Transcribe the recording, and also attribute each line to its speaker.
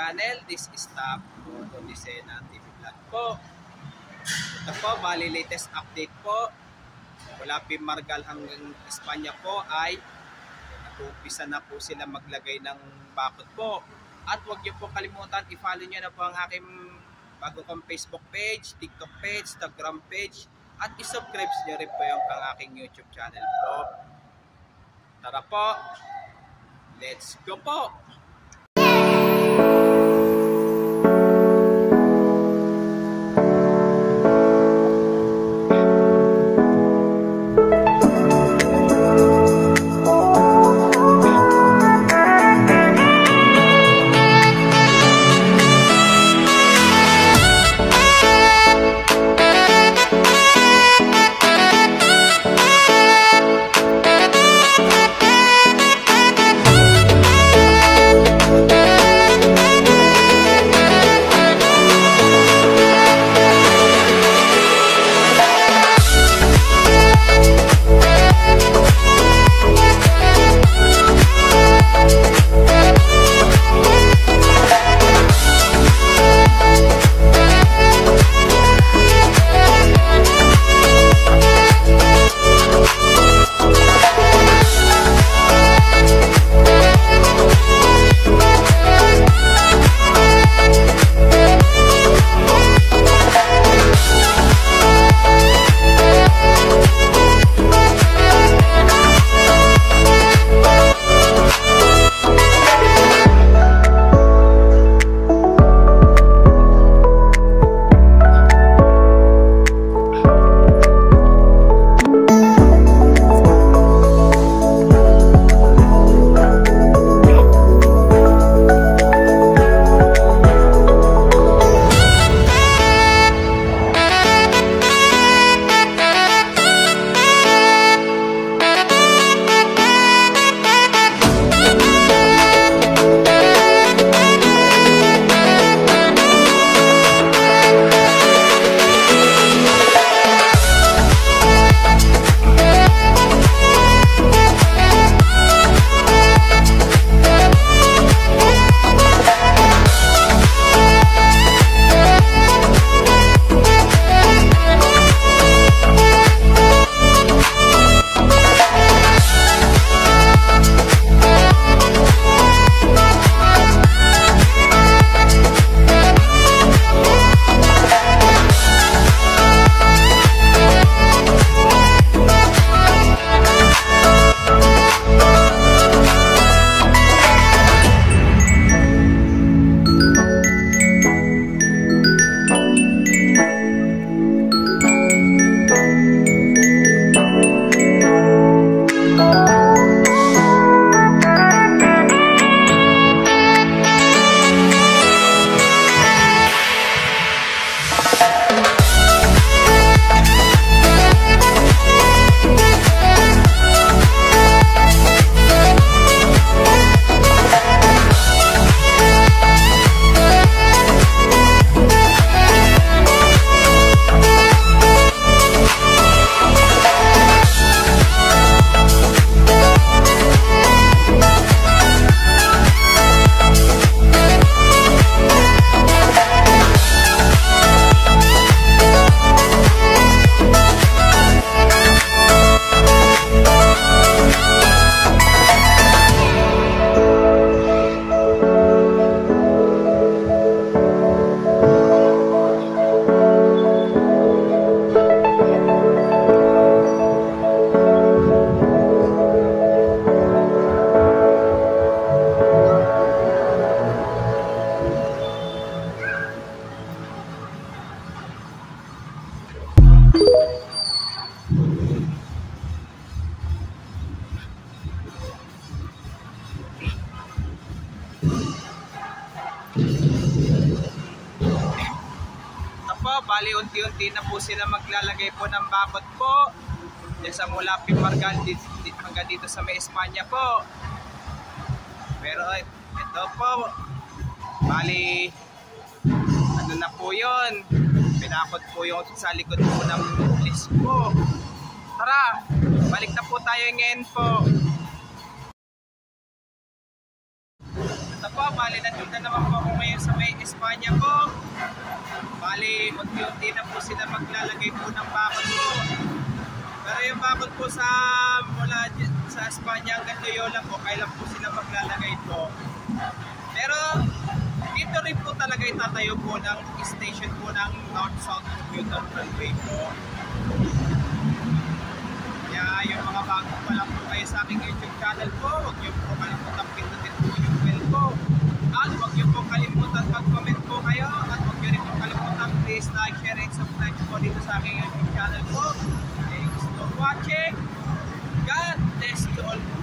Speaker 1: channel. This is Top Lucena TV Vlog po. Ito po, bali latest update po. Mula Pimargal hanggang Espanya po ay nag-uumpisa na po sila maglagay ng bakod po. At huwag niyo po kalimutan, i-follow niyo na po ang aking bago kong Facebook page, TikTok page, Instagram page, at i-subscribe niyo rin po yung ang aking YouTube channel po. Tara po, let's go po! Bali unti-unti na po sila maglalagay po ng bakod po sa mula Pimargal hanggang dito sa may Espanya po. Pero ito po, bali ano na po yun, pinakot po yung sa likod po ng list po. Tara, balik na po tayo ngayon po. Ito po, bali nandito naman po ako ngayon yung sa may Espanya po, bali, unti-unti na po sila maglalagay po ng bakod po. Pero yung bakod po mula sa Espanya hanggang Loyola po, kailan po sila maglalagay po. Pero dito rin po talaga itatayo po ng station po ng North-South Commuter Railway po. Kaya yung mga bago pa lang po kayo sa aking YouTube channel po, huwag niyo po kalimutan pindutin po yung bell po. At huwag niyo po kalimutan mag-comment po kayo. At huwag niyo rin po kalimutan please like, share, and subscribe po dito sa aking YouTube channel po. Thanks for watching. God bless you all.